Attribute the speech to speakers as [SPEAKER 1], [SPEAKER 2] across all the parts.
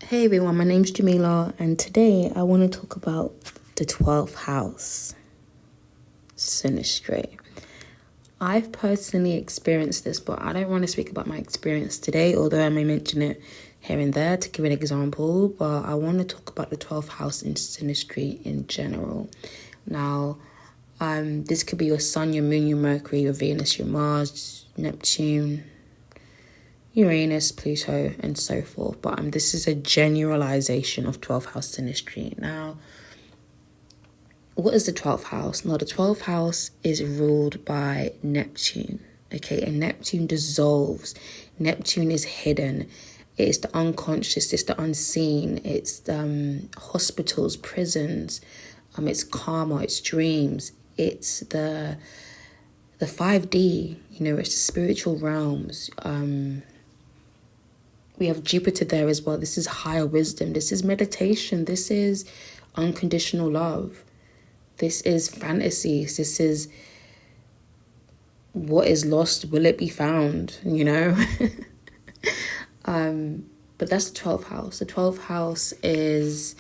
[SPEAKER 1] Hey everyone, my name's Jamila, and today I want to talk about the 12th house synastry. I've personally experienced this, but I don't want to speak about my experience today, although I may mention it here and there to give an example. But I want to talk about the 12th house in synastry in general. Now, this could be your Sun, your Moon, your Mercury, your Venus, your Mars, Neptune, Uranus, Pluto, and so forth. But this is a generalization of 12th house synastry. Now, what is the 12th house? Now, the 12th house is ruled by Neptune. Okay, and Neptune dissolves. Neptune is hidden. It's the unconscious. It's the unseen. It's hospitals, prisons. It's karma. It's dreams. It's the 5D. It's the spiritual realms. We have Jupiter there as well. This is higher wisdom. This is meditation. This is unconditional love. This is fantasies. This is what is lost, will it be found, But that's the 12th house. The 12th house is,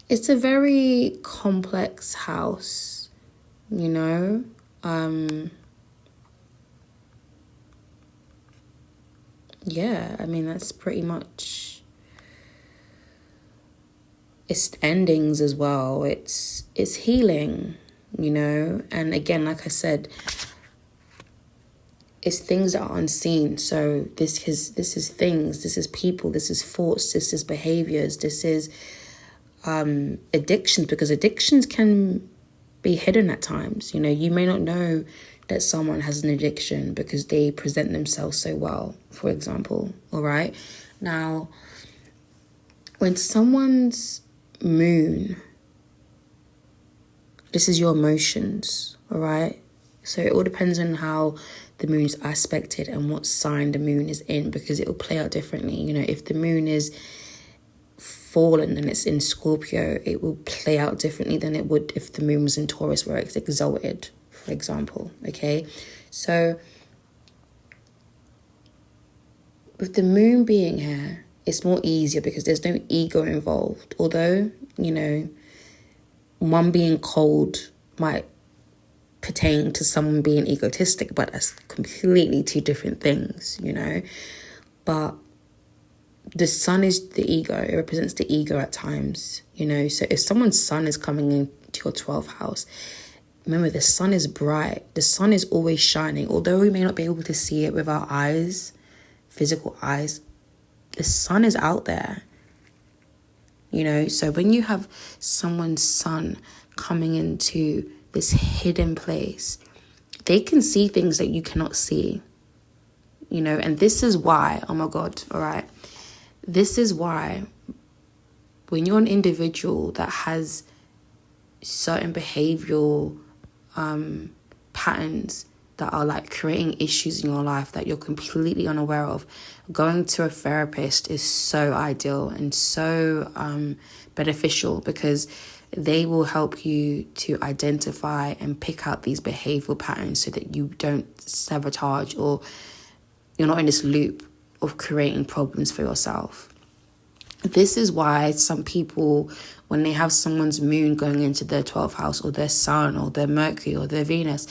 [SPEAKER 1] it's a very complex house, that's pretty much, it's endings as well. It's healing, and again, like I said, it's things that are unseen. So this is things, this is people, this is thoughts, this is behaviors, this is addictions, because addictions can be hidden at times. You may not know that someone has an addiction because they present themselves so well, for example. All right. Now, when someone's moon, this is your emotions. All right. So it all depends on how the moon's aspected and what sign the moon is in, because it will play out differently. If the moon is fallen and it's in Scorpio, it will play out differently than it would if the moon was in Taurus, where it's exalted, for example. Okay, so with the moon being here, it's more easier because there's no ego involved. Although, one being cold might pertain to someone being egotistic, but that's completely two different things, But the sun is the ego. It represents the ego at times, So if someone's sun is coming into your 12th house, remember, the sun is bright. The sun is always shining. Although we may not be able to see it with our eyes, physical eyes, the sun is out there, So when you have someone's sun coming into this hidden place, they can see things that you cannot see, and this is why, oh my God, all right. This is why when you're an individual that has certain behavioral patterns that are like creating issues in your life that you're completely unaware of, going to a therapist is so ideal and so beneficial, because they will help you to identify and pick out these behavioral patterns so that you don't sabotage, or you're not in this loop of creating problems for yourself. This is why some people, when they have someone's moon going into their 12th house, or their sun, or their Mercury, or their Venus,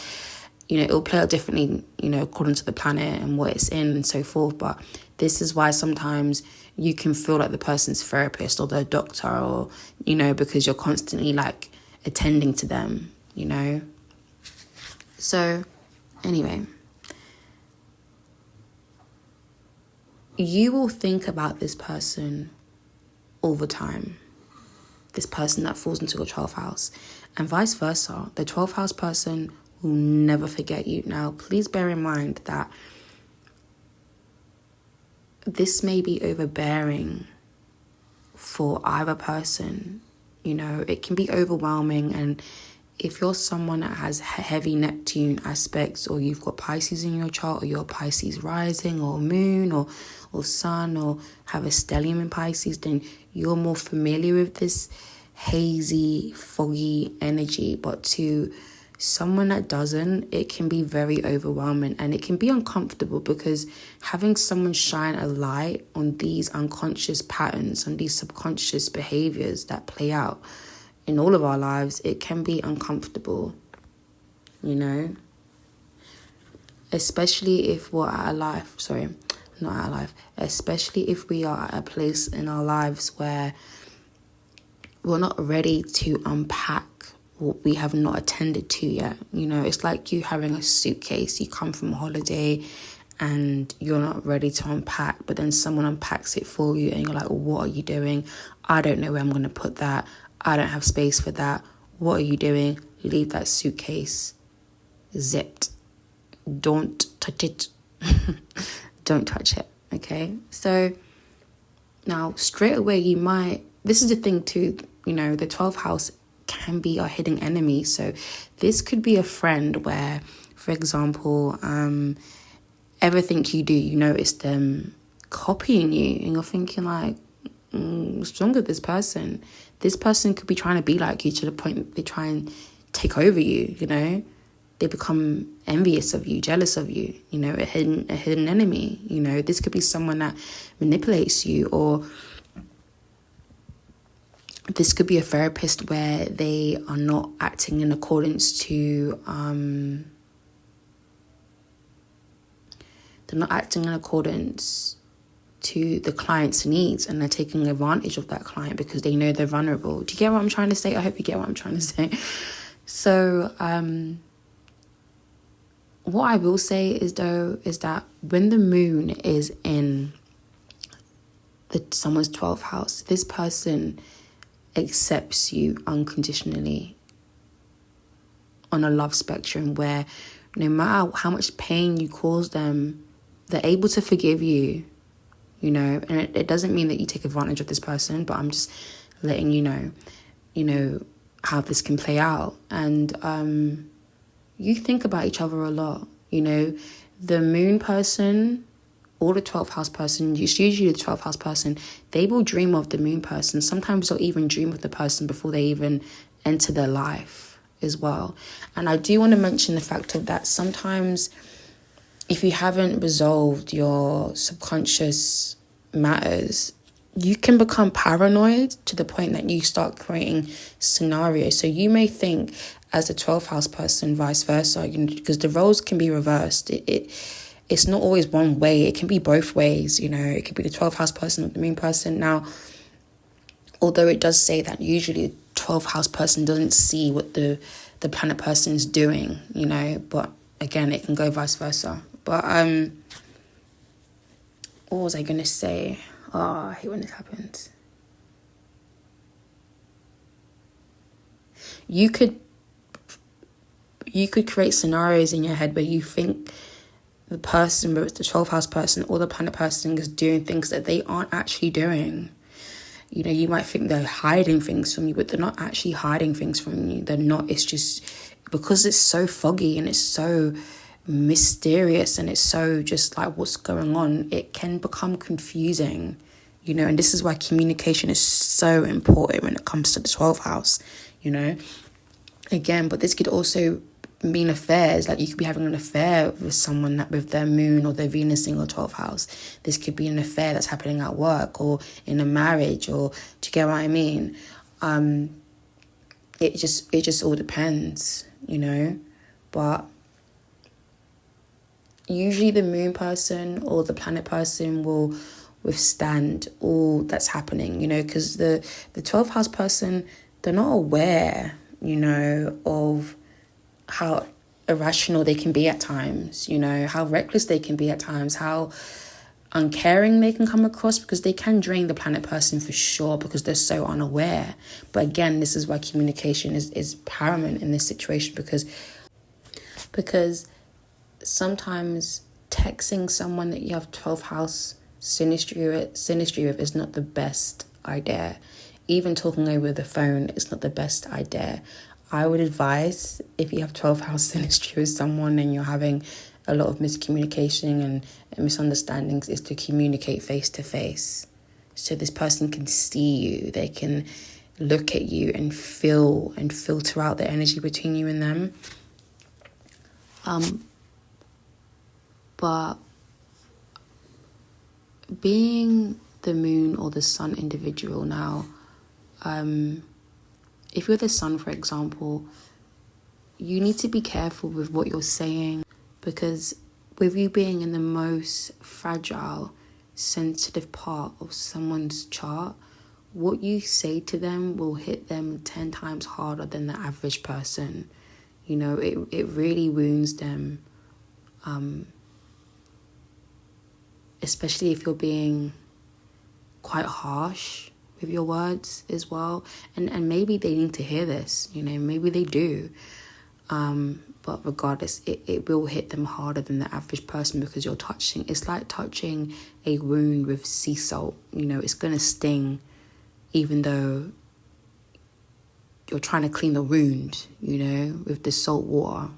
[SPEAKER 1] it'll play out differently, according to the planet and what it's in and so forth. But this is why sometimes you can feel like the person's therapist or their doctor, or, because you're constantly like attending to them, So anyway, you will think about this person all the time, this person that falls into your 12th house, and vice versa. The 12th house person will never forget you. Now, please bear in mind that this may be overbearing for either person. It can be overwhelming, and if you're someone that has heavy Neptune aspects, or you've got Pisces in your chart, or you're Pisces rising, or moon, or sun, or have a stellium in Pisces, then you're more familiar with this hazy, foggy energy. But to Someone that doesn't, it can be very overwhelming and it can be uncomfortable, because having someone shine a light on these unconscious patterns, on these subconscious behaviors that play out in all of our lives, it can be uncomfortable, you know? Especially if we're at a life, especially if we are at a place in our lives where we're not ready to unpack what we have not attended to yet. You know, it's like you having a suitcase. You come from a holiday and you're not ready to unpack, but then someone unpacks it for you and you're like, what are you doing? I don't know where I'm going to put that. I don't have space for that. What are you doing? Leave that suitcase zipped. Don't touch it. Don't touch it. Okay? So now straight away this is the thing too, you know, the 12th house can be our hidden enemy. So this could be a friend where, for example, everything you do, you notice them copying you and you're thinking like, what's wrong with this person? This person could be trying to be like you to the point that they try and take over you, you know? They become envious of you, jealous of you, you know, a hidden enemy. You know, this could be someone that manipulates you, or this could be a therapist where they are not acting in accordance to the client's needs, and they're taking advantage of that client because they know they're vulnerable. Do you get what I'm trying to say? I hope you get what I'm trying to say. So, what I will say is that when the moon is in someone's 12th house, this person accepts you unconditionally on a love spectrum where no matter how much pain you cause them, they're able to forgive you, you know. And it doesn't mean that you take advantage of this person, but I'm just letting you know, how this can play out. And you think about each other a lot, you know. The moon person or the 12th house person, it's usually the 12th house person, they will dream of the moon person. Sometimes they'll even dream of the person before they even enter their life as well. And I do want to mention the fact of that sometimes if you haven't resolved your subconscious matters, you can become paranoid to the point that you start creating scenarios. So you may think as a 12th house person, vice versa, you know, because the roles can be reversed. It's not always one way. It can be both ways, you know. It could be the 12th house person or the moon person. Now, although it does say that usually the 12th house person doesn't see what the planet person is doing, you know, but again, it can go vice versa. But what was I going to say? Oh, I hate when this happens. You could create scenarios in your head where you think the person, whether it's the 12th house person or the planet person, is doing things that they aren't actually doing. You know, you might think they're hiding things from you, but they're not actually hiding things from you. They're not. It's just because it's so foggy and it's so mysterious and it's so just like what's going on, it can become confusing, you know. And this is why communication is so important when it comes to the 12th house, you know. Again, but this could also mean affairs. Like you could be having an affair with someone that with their moon or their Venus in your 12th house. This could be an affair that's happening at work or in a marriage, or do you get what I mean? It just all depends, you know. But usually the moon person or the planet person will withstand all that's happening, you know, because the 12th house person, they're not aware, you know, of how irrational they can be at times, you know, how reckless they can be at times, how uncaring they can come across, because they can drain the planet person for sure because they're so unaware. But again, this is why communication is paramount in this situation, because sometimes texting someone that you have 12th house synastry with is not the best idea. Even talking over the phone is not the best idea. I would advise, if you have 12th house synastry with someone and you're having a lot of miscommunication and misunderstandings, is to communicate face to face. So this person can see you, they can look at you and feel and filter out the energy between you and them. But being the moon or the sun individual now, if you're the sun, for example, you need to be careful with what you're saying, because with you being in the most fragile, sensitive part of someone's chart, what you say to them will hit them 10 times harder than the average person. You know, it really wounds them, especially if you're being quite harsh with your words as well. And maybe they need to hear this, you know, maybe they do. But regardless, it will hit them harder than the average person, because it's like touching a wound with sea salt. You know, it's going to sting, even though you're trying to clean the wound, you know, with the salt water.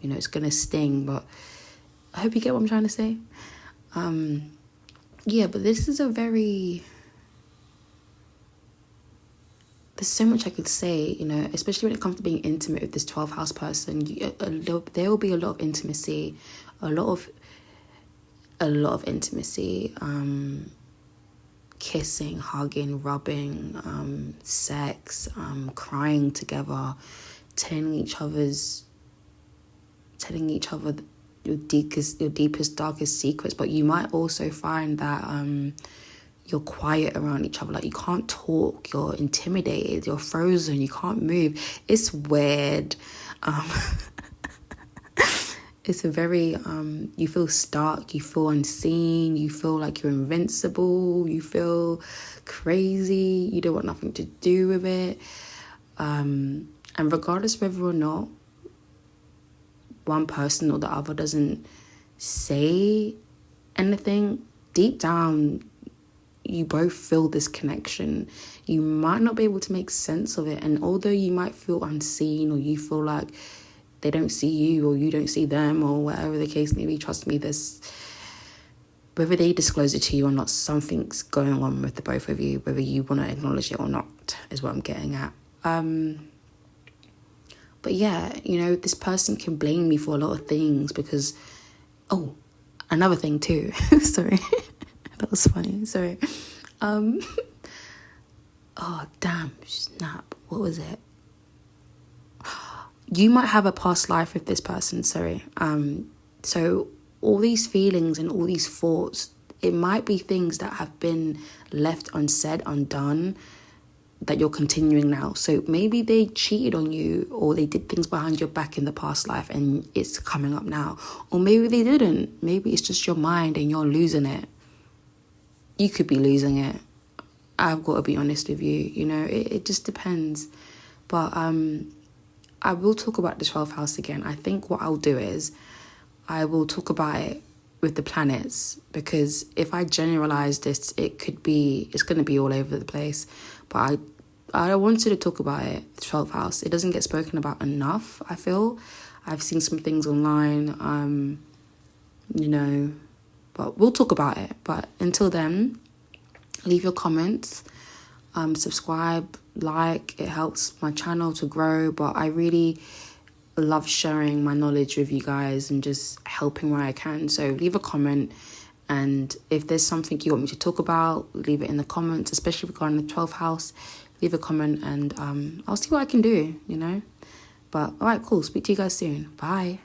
[SPEAKER 1] You know, it's going to sting, but I hope you get what I'm trying to say. Yeah, but this is there's so much I could say, you know, especially when it comes to being intimate with this 12th house person. There will be a lot of intimacy, a lot of intimacy, kissing, hugging, rubbing, sex, crying together, telling each other your deepest, darkest secrets. But you might also find that you're quiet around each other. Like, you can't talk, you're intimidated, you're frozen, you can't move. It's weird. It's a very, you feel stuck, you feel unseen, you feel like you're invincible, you feel crazy, you don't want nothing to do with it. And regardless whether or not one person or the other doesn't say anything, deep down, you both feel this connection. You might not be able to make sense of it. And although you might feel unseen, or you feel like they don't see you or you don't see them, or whatever the case may be, trust me, whether they disclose it to you or not, something's going on with the both of you, whether you want to acknowledge it or not, is what I'm getting at. But yeah, you know, this person can blame me for a lot of things, because, oh, another thing too. Sorry. That was funny. Sorry. Oh, damn. Snap. What was it? You might have a past life with this person. Sorry. So all these feelings and all these thoughts, it might be things that have been left unsaid, undone, that you're continuing now. So maybe they cheated on you, or they did things behind your back in the past life and it's coming up now. Or maybe they didn't. Maybe it's just your mind and you're losing it. You could be losing it. I've got to be honest with you. You know, it just depends. But I will talk about the 12th house again. I think what I'll do is I will talk about it with the planets, because if I generalize this, it's going to be all over the place. But I wanted to talk about it, the 12th house. It doesn't get spoken about enough, I feel. I've seen some things online, you know, but we'll talk about it. But until then, leave your comments, subscribe, like. It helps my channel to grow. But I really love sharing my knowledge with you guys and just helping where I can. So leave a comment, and if there's something you want me to talk about, leave it in the comments, especially regarding the 12th house. Leave a comment, and I'll see what I can do, you know. But all right, cool. Speak to you guys soon. Bye.